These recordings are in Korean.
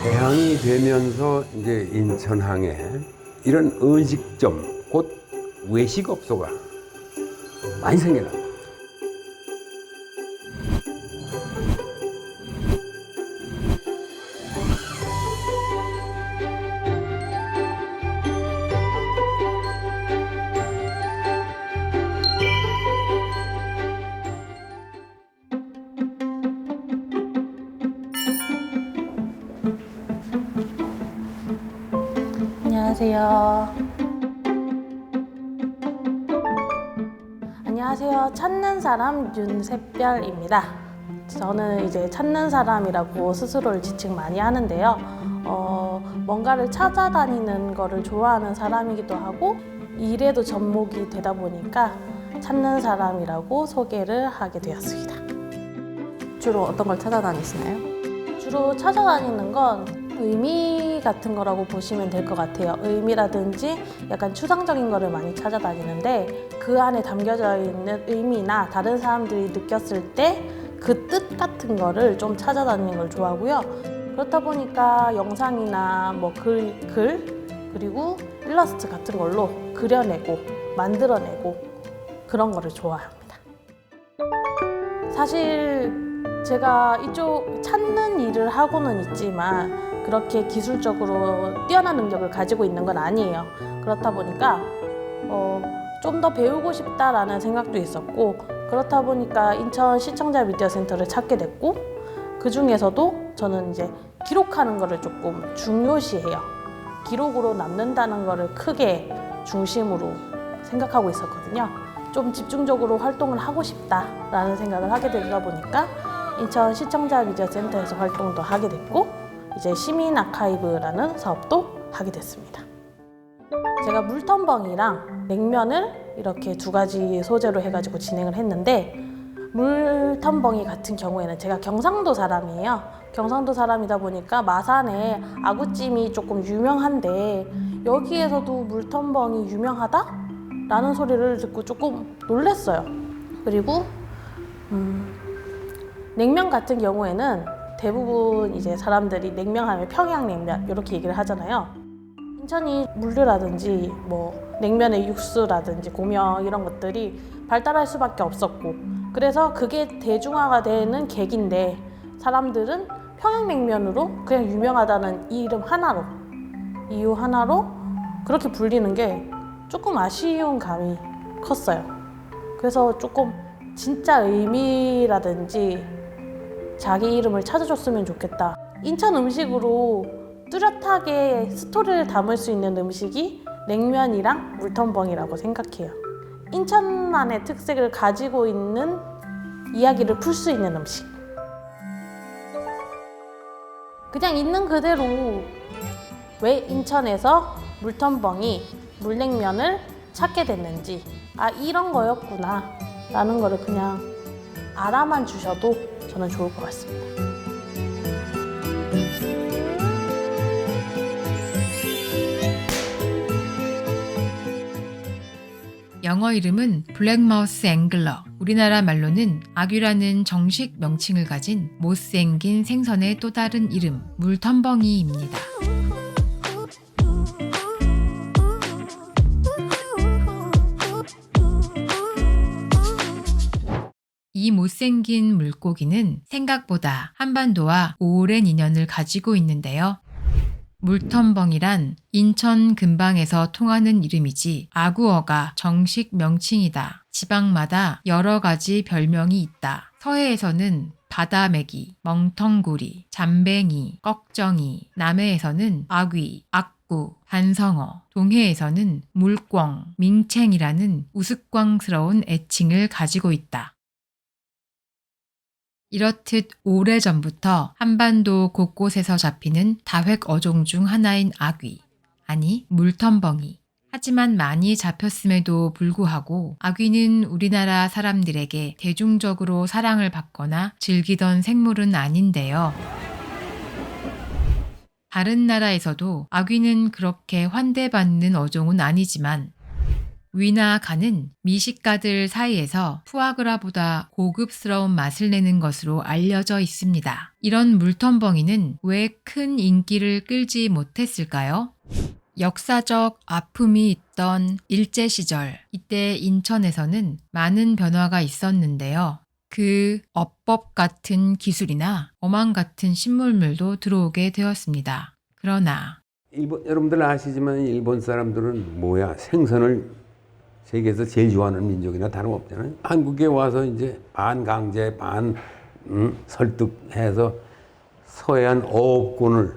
개항이 되면서 이제 인천항에 이런 음식점, 곧 외식업소가 많이 생겨납니다. 안녕하세요. 안녕하세요. 찾는 사람 윤샛별입니다. 저는 이제 찾는 사람이라고 스스로를 지칭 많이 하는데요. 뭔가를 찾아다니는 거를 좋아하는 사람이기도 하고 일에도 접목이 되다 보니까 찾는 사람이라고 소개를 하게 되었습니다. 주로 어떤 걸 찾아다니시나요? 주로 찾아다니는 건 의미 같은 거라고 보시면 될 것 같아요. 의미라든지 약간 추상적인 거를 많이 찾아다니는데 그 안에 담겨져 있는 의미나 다른 사람들이 느꼈을 때 그 뜻 같은 거를 좀 찾아다니는 걸 좋아하고요. 그렇다 보니까 영상이나 뭐 글 그리고 일러스트 같은 걸로 그려내고 만들어내고 그런 거를 좋아합니다. 사실 제가 이쪽 찾는 일을 하고는 있지만 그렇게 기술적으로 뛰어난 능력을 가지고 있는 건 아니에요. 그렇다 보니까 좀 더 배우고 싶다라는 생각도 있었고, 그렇다 보니까 인천 시청자 미디어 센터를 찾게 됐고, 그 중에서도 저는 이제 기록하는 거를 조금 중요시해요. 기록으로 남는다는 거를 크게 중심으로 생각하고 있었거든요. 좀 집중적으로 활동을 하고 싶다라는 생각을 하게 되다 보니까 인천 시청자 미디어 센터에서 활동도 하게 됐고, 이제 시민 아카이브라는 사업도 하게 됐습니다. 제가 물텀벙이랑 냉면을 이렇게 두 가지 소재로 해가지고 진행을 했는데, 물텀벙이 같은 경우에는 제가 경상도 사람이에요. 경상도 사람이다 보니까 마산에 아구찜이 조금 유명한데 여기에서도 물텀벙이 유명하다? 라는 소리를 듣고 조금 놀랐어요. 그리고 냉면 같은 경우에는 대부분 이제 사람들이 냉면 하면 평양냉면 이렇게 얘기를 하잖아요. 인천이 물류라든지 뭐 냉면의 육수라든지 고명 이런 것들이 발달할 수밖에 없었고, 그래서 그게 대중화가 되는 계기인데 사람들은 평양냉면으로 그냥 유명하다는 이 이유 하나로 그렇게 불리는 게 조금 아쉬운 감이 컸어요. 그래서 조금 진짜 의미라든지 자기 이름을 찾아줬으면 좋겠다. 인천 음식으로 뚜렷하게 스토리를 담을 수 있는 음식이 냉면이랑 물텀벙이라고 생각해요. 인천만의 특색을 가지고 있는 이야기를 풀 수 있는 음식. 그냥 있는 그대로 왜 인천에서 물텀벙이 물냉면을 찾게 됐는지, 아 이런 거였구나 라는 거를 그냥 알아만 주셔도 저는 좋을 것 같습니다. 영어 이름은 블랙마우스 앵글러, 우리나라 말로는 아귀라는 정식 명칭을 가진 못생긴 생선의 또 다른 이름, 물텀벙이입니다. 이 못생긴 물고기는 생각보다 한반도와 오랜 인연을 가지고 있는데요. 물텀벙이란 인천 근방에서 통하는 이름이지 아구어가 정식 명칭이다. 지방마다 여러 가지 별명이 있다. 서해에서는 바다메기, 멍텅구리, 잠뱅이, 꺽정이, 남해에서는 아귀, 악구, 반성어, 동해에서는 물꿩, 밍챙이라는 우스꽝스러운 애칭을 가지고 있다. 이렇듯 오래전부터 한반도 곳곳에서 잡히는 다획 어종 중 하나인 아귀, 아니 물텀벙이. 하지만 많이 잡혔음에도 불구하고 아귀는 우리나라 사람들에게 대중적으로 사랑을 받거나 즐기던 생물은 아닌데요. 다른 나라에서도 아귀는 그렇게 환대받는 어종은 아니지만 위나 간은 미식가들 사이에서 푸아그라보다 고급스러운 맛을 내는 것으로 알려져 있습니다. 이런 물텀벙이는 왜 큰 인기를 끌지 못했을까요? 역사적 아픔이 있던 일제시절, 이때 인천에서는 많은 변화가 있었는데요. 그 어법 같은 기술이나 어망 같은 신물물도 들어오게 되었습니다. 그러나 여러분들 아시지만 일본 사람들은 뭐야 생선을 세계에서 제일 좋아하는 민족이나 다름없잖아요. 한국에 와서 이제 반강제 반 설득해서 서해안 어업권을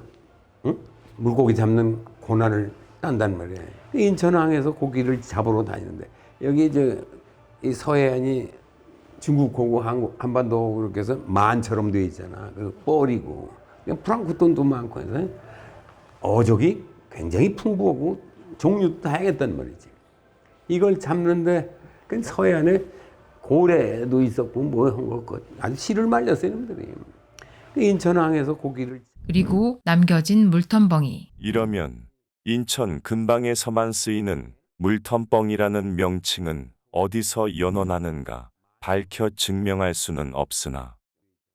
물고기 잡는 고난을 딴단 말이에요. 인천항에서 고기를 잡으러 다니는데 여기 이 서해안이 중국하고 한반도 그렇게 해서 만처럼 돼 있잖아. 그 뻘이고 프랑크톤도 많고 해서 어족이 굉장히 풍부하고 종류도 다양했단 말이지. 이걸 잡는데 그 서해안에 고래도 있었고 뭐 한 것 아주 씨를 말렸어요, 이놈들이. 인천항에서 고기를. 그리고 남겨진 물텀벙이. 이러면 인천 근방에서만 쓰이는 물텀벙이라는 명칭은 어디서 연원하는가 밝혀 증명할 수는 없으나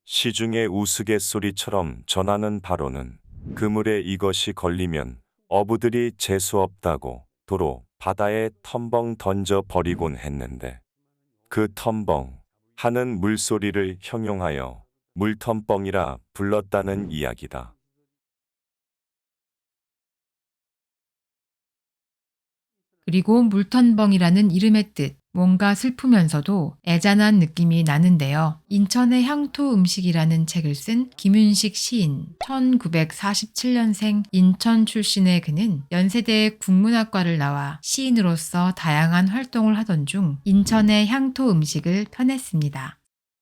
시중의 우스갯소리처럼 전하는 바로는 그물에 이것이 걸리면 어부들이 재수없다고 도로 바다에 텀벙 던져 버리곤 했는데 그 텀벙 하는 물소리를 형용하여 물텀벙이라 불렀다는 이야기다. 그리고 물텀벙이라는 이름의 뜻, 뭔가 슬프면서도 애잔한 느낌이 나는데요. 인천의 향토 음식이라는 책을 쓴 김윤식 시인, 1947년생 인천 출신의 그는 연세대 국문학과를 나와 시인으로서 다양한 활동을 하던 중 인천의 향토 음식을 펴냈습니다.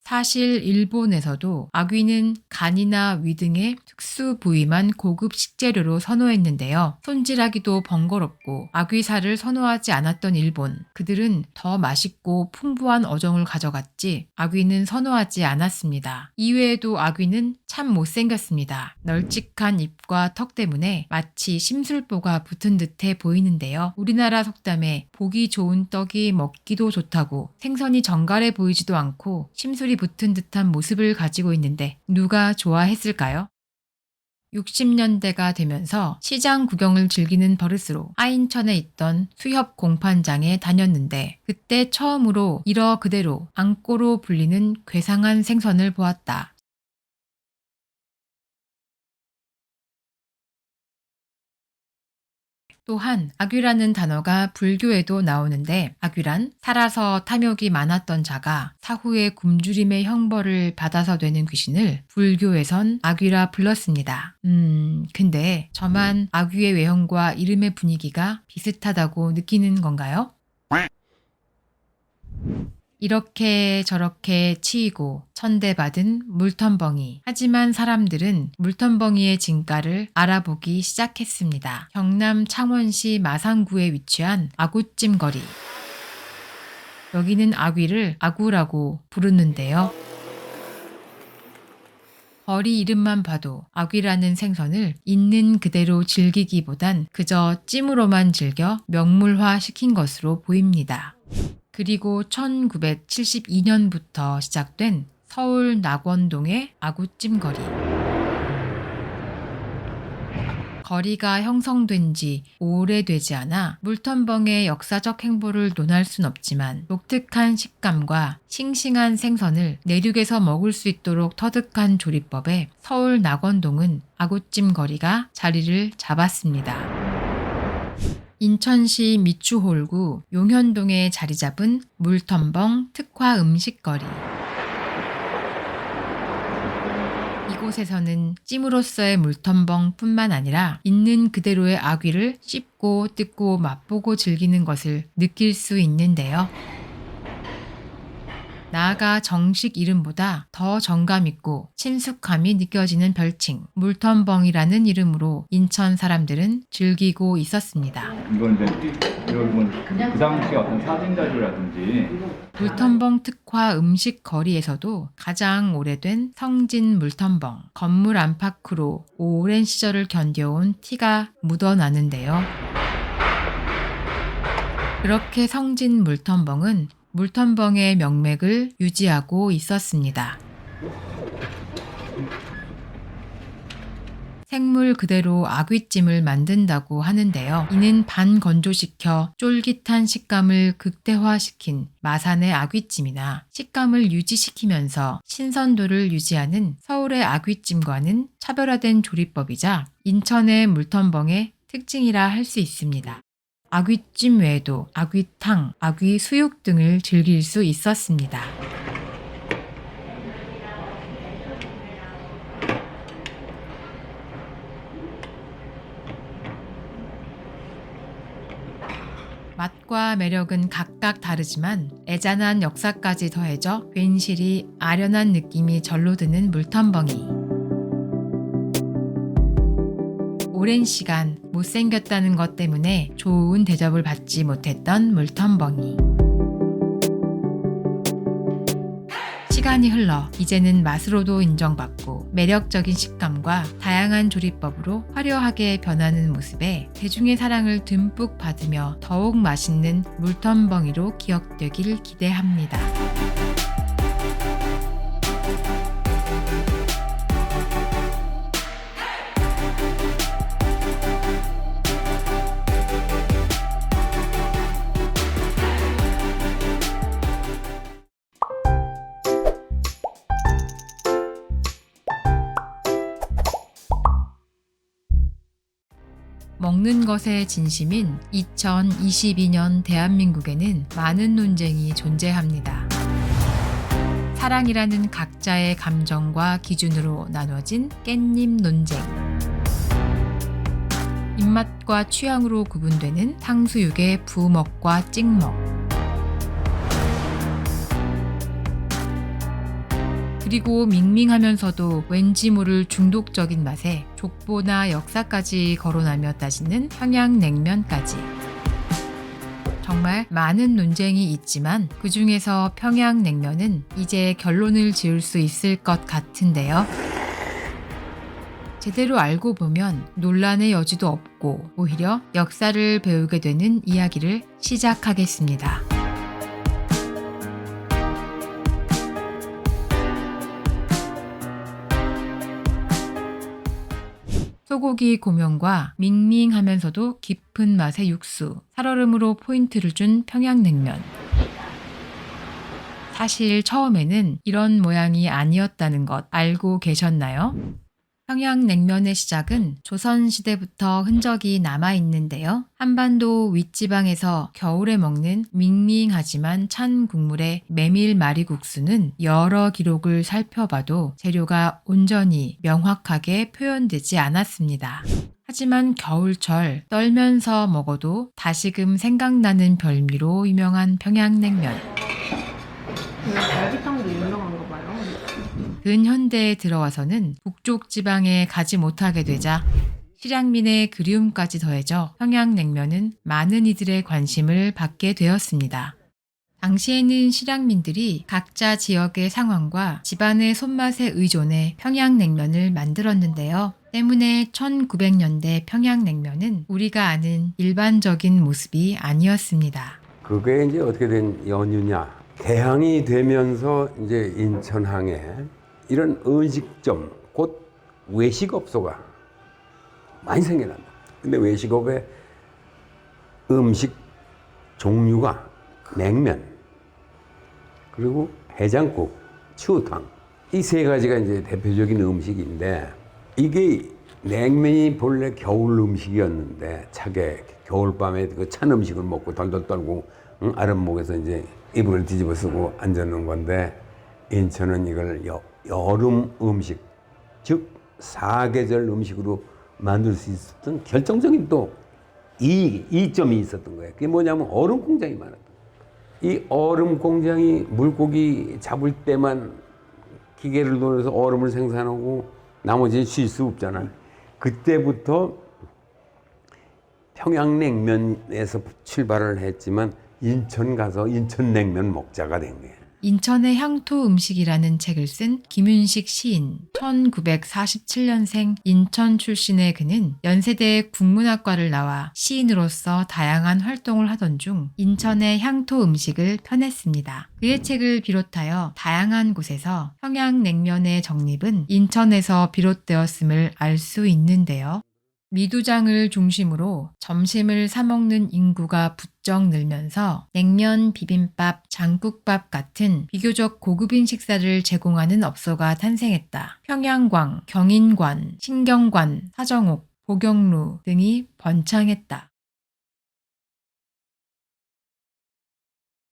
사실 일본에서도 아귀는 간이나 위 등의 특수 부위만 고급 식재료로 선호했는데요. 손질하기도 번거롭고 아귀살을 선호하지 않았던 일본, 그들은 더 맛있고 풍부한 어종을 가져갔지 아귀는 선호하지 않았습니다. 이외에도 아귀는 참 못생겼습니다. 널찍한 입과 턱 때문에 마치 심술보가 붙은 듯해 보이는데요. 우리나라 속담에 보기 좋은 떡이 먹기도 좋다고 생선이 정갈해 보이지도 않고 심술이 붙은 듯한 모습을 가지고 있는데 누가 좋아했을까요? 60년대가 되면서 시장 구경을 즐기는 버릇으로 하인천에 있던 수협 공판장에 다녔는데 그때 처음으로 일어 그대로 앙꼬로 불리는 괴상한 생선을 보았다. 또한 아귀라는 단어가 불교에도 나오는데 아귀란 살아서 탐욕이 많았던 자가 사후에 굶주림의 형벌을 받아서 되는 귀신을 불교에선 아귀라 불렀습니다. 근데 저만 아귀의 외형과 이름의 분위기가 비슷하다고 느끼는 건가요? 이렇게 저렇게 치이고 천대받은 물텀벙이. 하지만 사람들은 물텀벙이의 진가를 알아보기 시작했습니다. 경남 창원시 마산구에 위치한 아구찜 거리. 여기는 아귀를 아구라고 부르는데요. 거리 이름만 봐도 아귀라는 생선을 있는 그대로 즐기기보단 그저 찜으로만 즐겨 명물화 시킨 것으로 보입니다. 그리고 1972년부터 시작된 서울 낙원동의 아구찜 거리. 거리가 형성된 지 오래되지 않아 물텀벙의 역사적 행보를 논할 순 없지만 독특한 식감과 싱싱한 생선을 내륙에서 먹을 수 있도록 터득한 조리법에 서울 낙원동은 아구찜 거리가 자리를 잡았습니다. 인천시 미추홀구 용현동에 자리 잡은 물텀벙 특화 음식거리. 이곳에서는 찜으로서의 물텀벙 뿐만 아니라 있는 그대로의 아귀를 씹고 뜯고 맛보고 즐기는 것을 느낄 수 있는데요. 나아가 정식 이름보다 더 정감있고 친숙함이 느껴지는 별칭 물텀벙이라는 이름으로 인천 사람들은 즐기고 있었습니다. 이건 이제 여러분 그 당시 어떤 사진 자료라든지 물텀벙 특화 음식 거리에서도 가장 오래된 성진 물텀벙 건물 안팎으로 오랜 시절을 견뎌온 티가 묻어나는데요. 그렇게 성진 물텀벙은 물텀벙의 명맥을 유지하고 있었습니다. 생물 그대로 아귀찜을 만든다고 하는데요. 이는 반건조시켜 쫄깃한 식감을 극대화시킨 마산의 아귀찜이나 식감을 유지시키면서 신선도를 유지하는 서울의 아귀찜과는 차별화된 조리법이자 인천의 물텀벙의 특징이라 할 수 있습니다. 아귀찜 외에도 아귀탕, 아귀수육 등을 즐길 수 있었습니다. 맛과 매력은 각각 다르지만 애잔한 역사까지 더해져 괜시리 아련한 느낌이 절로 드는 물텀벙이. 오랜 시간 못생겼다는 것 때문에 좋은 대접을 받지 못했던 물텀벙이. 시간이 흘러 이제는 맛으로도 인정받고 매력적인 식감과 다양한 조리법으로 화려하게 변하는 모습에 대중의 사랑을 듬뿍 받으며 더욱 맛있는 물텀벙이로 기억되길 기대합니다. 먹는 것에 진심인 2022년 대한민국에는 많은 논쟁이 존재합니다. 사랑이라는 각자의 감정과 기준으로 나눠진 깻잎 논쟁. 입맛과 취향으로 구분되는 탕수육의 부먹과 찍먹. 그리고 밍밍하면서도 왠지 모를 중독적인 맛에 족보나 역사까지 거론하며 따지는 평양냉면까지. 정말 많은 논쟁이 있지만 그 중에서 평양냉면은 이제 결론을 지을 수 있을 것 같은데요. 제대로 알고 보면 논란의 여지도 없고 오히려 역사를 배우게 되는 이야기를 시작하겠습니다. 소고기 고명과 밍밍하면서도 깊은 맛의 육수, 살얼음으로 포인트를 준 평양냉면. 사실 처음에는 이런 모양이 아니었다는 것 알고 계셨나요? 평양냉면의 시작은 조선시대부터 흔적이 남아있는데요. 한반도 윗지방에서 겨울에 먹는 밍밍하지만 찬 국물의 메밀마리국수는 여러 기록을 살펴봐도 재료가 온전히 명확하게 표현되지 않았습니다. 하지만 겨울철 떨면서 먹어도 다시금 생각나는 별미로 유명한 평양냉면. 갈비탕도 유명한가 봐요. 근현대에 들어와서는 북쪽 지방에 가지 못하게 되자 실향민의 그리움까지 더해져 평양냉면은 많은 이들의 관심을 받게 되었습니다. 당시에는 실향민들이 각자 지역의 상황과 집안의 손맛에 의존해 평양냉면을 만들었는데요. 때문에 1900년대 평양냉면은 우리가 아는 일반적인 모습이 아니었습니다. 그게 이제 어떻게 된 연유냐? 개항이 되면서 이제 인천항에 이런 음식점, 곧 외식업소가 많이 생겨난다. 근데 외식업의 음식 종류가 냉면, 그리고 해장국, 추어탕, 이 세 가지가 이제 대표적인 음식인데, 이게 냉면이 본래 겨울 음식이었는데 차게 겨울밤에 그 찬 음식을 먹고 덜덜 떨고 아랫목에서 이제 이불을 뒤집어 쓰고 앉는 건데, 인천은 이걸 여름 음식, 즉 사계절 음식으로 만들 수 있었던 결정적인 또 이점이 있었던 거예요. 그게 뭐냐면 얼음 공장이 많았던 거예요. 이 얼음 공장이 물고기 잡을 때만 기계를 돌려서 얼음을 생산하고 나머지는 쉴 수 없잖아요. 그때부터 평양냉면에서 출발을 했지만 인천 가서 인천냉면 먹자가 된 거예요. 인천의 향토 음식이라는 책을 쓴 김윤식 시인, 1947년생 인천 출신의 그는 연세대 국문학과를 나와 시인으로서 다양한 활동을 하던 중 인천의 향토 음식을 펴냈습니다. 그의 책을 비롯하여 다양한 곳에서 평양냉면의 정립은 인천에서 비롯되었음을 알 수 있는데요. 미두장을 중심으로 점심을 사먹는 인구가 부쩍 늘면서 냉면, 비빔밥, 장국밥 같은 비교적 고급인 식사를 제공하는 업소가 탄생했다. 평양광, 경인관, 신경관, 사정옥, 보경루 등이 번창했다.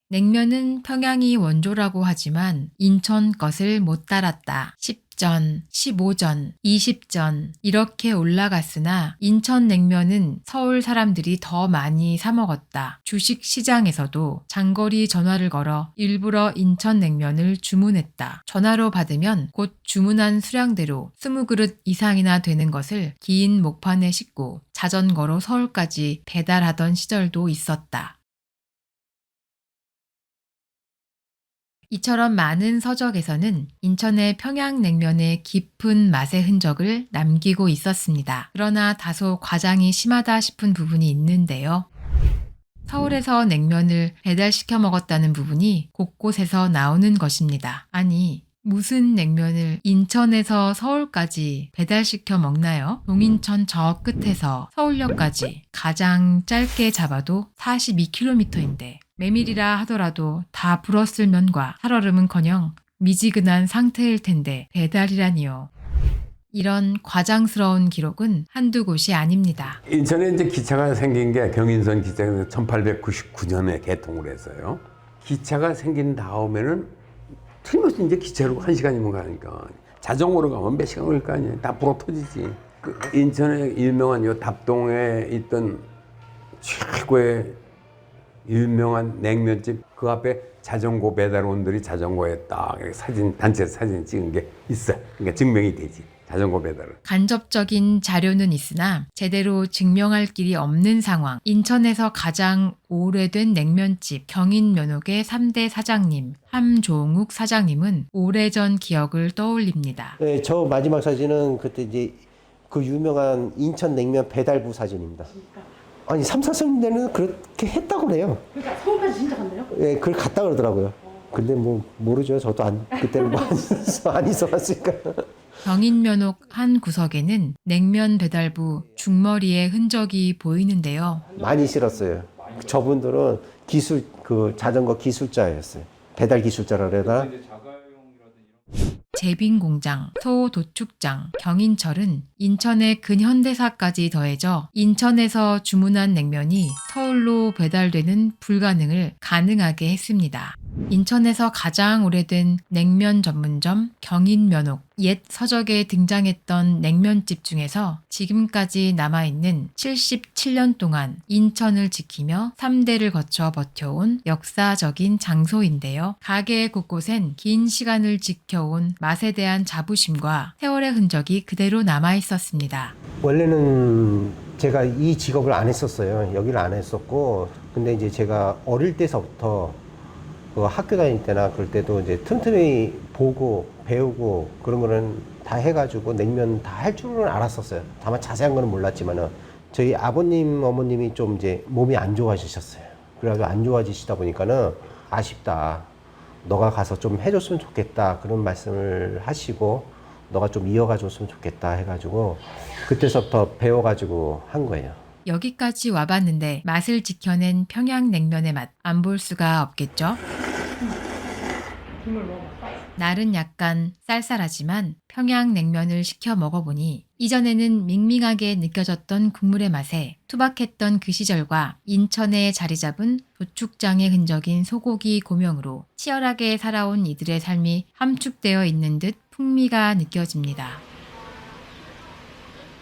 냉면은 평양이 원조라고 하지만 인천 것을 못 따랐다. 10전, 15전, 20전 이렇게 올라갔으나 인천 냉면은 서울 사람들이 더 많이 사 먹었다. 주식 시장에서도 장거리 전화를 걸어 일부러 인천 냉면을 주문했다. 전화로 받으면 곧 주문한 수량대로 20그릇 이상이나 되는 것을 긴 목판에 싣고 자전거로 서울까지 배달하던 시절도 있었다. 이처럼 많은 서적에서는 인천의 평양냉면의 깊은 맛의 흔적을 남기고 있었습니다. 그러나 다소 과장이 심하다 싶은 부분이 있는데요. 서울에서 냉면을 배달시켜 먹었다는 부분이 곳곳에서 나오는 것입니다. 아니, 무슨 냉면을 인천에서 서울까지 배달시켜 먹나요? 동인천 저 끝에서 서울역까지 가장 짧게 잡아도 42km인데 메밀이라 하더라도 다 불었을 면과 살얼음은커녕 미지근한 상태일 텐데 배달이라니요. 이런 과장스러운 기록은 한두 곳이 아닙니다. 인천에 이제 기차가 생긴 게 경인선 기차가 1899년에 개통을 했어요. 기차가 생긴 다음에는 틀림없이 이제 기차로 1시간이면 가니까 자전거로 가면 몇 시간 걸릴 거 아니에요. 다 불어 터지지. 인천의 유명한 요 답동에 있던 최고의 유명한 냉면집 그 앞에 자전거 배달원들이 자전거에 딱 사진 단체 사진 찍은 게 있어. 그러니까 증명이 되지. 자전거 배달을. 간접적인 자료는 있으나 제대로 증명할 길이 없는 상황. 인천에서 가장 오래된 냉면집 경인면옥의 3대 사장님 함종욱 사장님은 오래전 기억을 떠올립니다. 네, 저 마지막 사진은 그때 이제 그 유명한 인천 냉면 배달부 사진입니다. 아니 3, 4년 그렇게 했다고 그래요. 그러니까 서울까지 진짜 간대요? 네, 그걸 갔다 그러더라고요. 근데 뭐 모르죠. 저도 그때는 뭐 안 있어봤으니까. 경인면옥 한 구석에는 냉면 배달부 중머리의 흔적이 보이는데요. 많이 실었어요. 저분들은 자전거 기술자였어요. 배달 기술자라 그래나. 제빙공장, 소도축장, 경인철은 인천의 근현대사까지 더해져 인천에서 주문한 냉면이 서울로 배달되는 불가능을 가능하게 했습니다. 인천에서 가장 오래된 냉면 전문점 경인면옥, 옛 서적에 등장했던 냉면집 중에서 지금까지 남아있는 77년 동안 인천을 지키며 3대를 거쳐 버텨온 역사적인 장소인데요. 가게 곳곳엔 긴 시간을 지켜온 맛에 대한 자부심과 세월의 흔적이 그대로 남아있었습니다. 원래는 제가 이 직업을 안 했었어요. 여기를 안 했었고, 근데 이제 제가 어릴 때서부터 그 학교 다닐 때나 그럴 때도 이제 틈틈이 보고 배우고 그런 거는 다 해가지고 냉면 다 할 줄은 알았었어요. 다만 자세한 거는 몰랐지만은 저희 아버님, 어머님이 좀 이제 몸이 안 좋아지셨어요. 그래가지고 안 좋아지시다 보니까는 아쉽다. 너가 가서 좀 해줬으면 좋겠다. 그런 말씀을 하시고 너가 좀 이어가 줬으면 좋겠다 해가지고 그때서부터 배워가지고 한 거예요. 여기까지 와봤는데 맛을 지켜낸 평양냉면의 맛 안 볼 수가 없겠죠? 날은 약간 쌀쌀하지만 평양냉면을 시켜 먹어보니 이전에는 밍밍하게 느껴졌던 국물의 맛에 투박했던 그 시절과 인천에 자리 잡은 도축장의 흔적인 소고기 고명으로 치열하게 살아온 이들의 삶이 함축되어 있는 듯 풍미가 느껴집니다.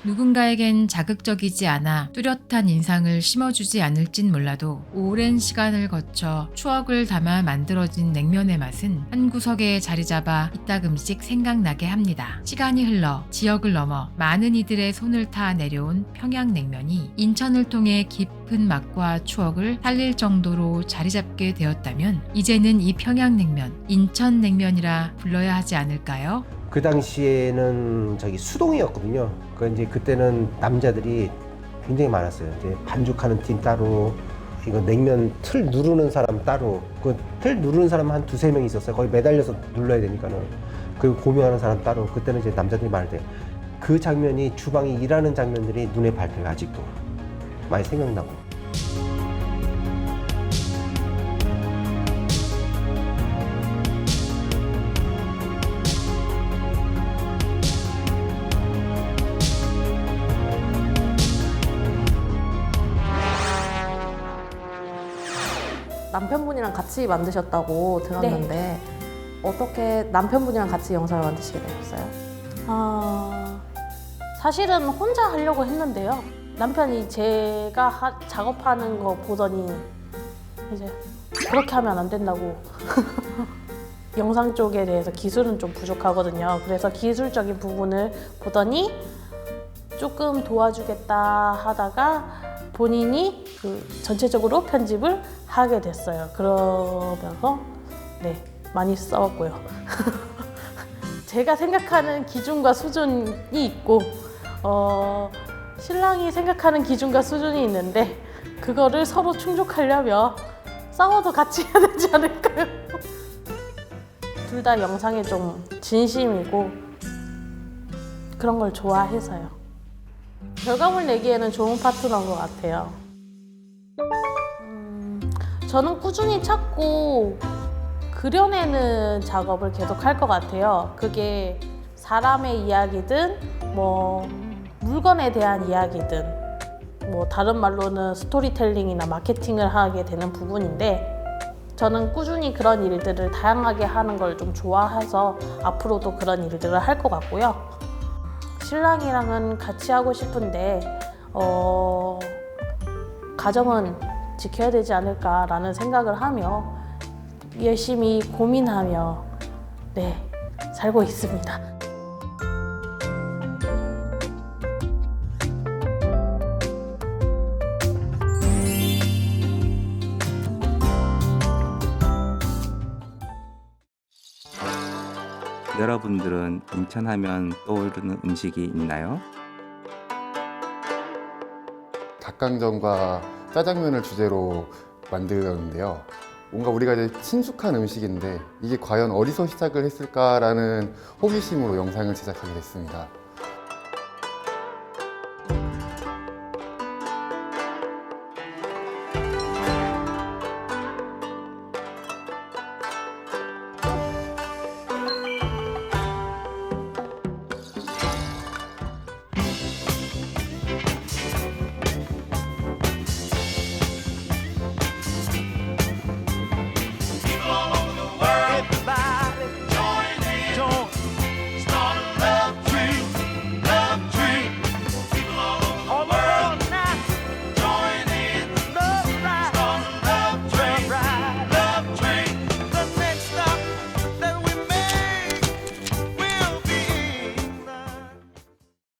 누군가에겐 자극적이지 않아 뚜렷한 인상을 심어주지 않을진 몰라도 오랜 시간을 거쳐 추억을 담아 만들어진 냉면의 맛은 한 구석에 자리 잡아 이따금씩 생각나게 합니다. 시간이 흘러 지역을 넘어 많은 이들의 손을 타 내려온 평양냉면이 인천을 통해 깊은 맛과 추억을 살릴 정도로 자리 잡게 되었다면 이제는 이 평양냉면, 인천냉면이라 불러야 하지 않을까요? 그 당시에는 저기 수동이었거든요. 그 이제 그때는 남자들이 굉장히 많았어요. 이제 반죽하는 팀 따로, 이거 냉면 틀 누르는 사람 따로. 그 틀 누르는 사람 한 두세 명 있었어요. 거의 매달려서 눌러야 되니까는. 그리고 고명하는 사람 따로. 그때는 이제 남자들이 많을 때. 그 장면이 주방에 일하는 장면들이 눈에 밟혀요. 아직도 많이 생각나고. 남편분이랑 같이 만드셨다고 들었는데 어떻게 남편분이랑 같이 영상을 만드시게 되셨어요? 사실은 혼자 하려고 했는데요. 남편이 제가 작업하는 거 보더니 이제 그렇게 하면 안 된다고. 영상 쪽에 대해서 기술은 좀 부족하거든요. 그래서 기술적인 부분을 보더니 조금 도와주겠다 하다가 본인이 그 전체적으로 편집을 하게 됐어요. 그러면서 네, 많이 싸웠고요. 제가 생각하는 기준과 수준이 있고 신랑이 생각하는 기준과 수준이 있는데 그거를 서로 충족하려면 싸워도 같이 해야 되지 않을까요? 둘 다 영상에 좀 진심이고 그런 걸 좋아해서요. 결과물 내기에는 좋은 파트너인 것 같아요. 저는 꾸준히 찾고 그려내는 작업을 계속 할 것 같아요. 그게 사람의 이야기든 뭐 물건에 대한 이야기든 뭐 다른 말로는 스토리텔링이나 마케팅을 하게 되는 부분인데 저는 꾸준히 그런 일들을 다양하게 하는 걸 좀 좋아해서 앞으로도 그런 일들을 할 것 같고요. 신랑이랑은 같이 하고 싶은데 가정은 지켜야 되지 않을까라는 생각을 하며 열심히 고민하며 네, 살고 있습니다. 여러분들은 인천하면 떠오르는 음식이 있나요? 닭강정과 짜장면을 주제로 만들었는데요. 뭔가 우리가 이제 친숙한 음식인데 이게 과연 어디서 시작을 했을까라는 호기심으로 영상을 제작하게 됐습니다.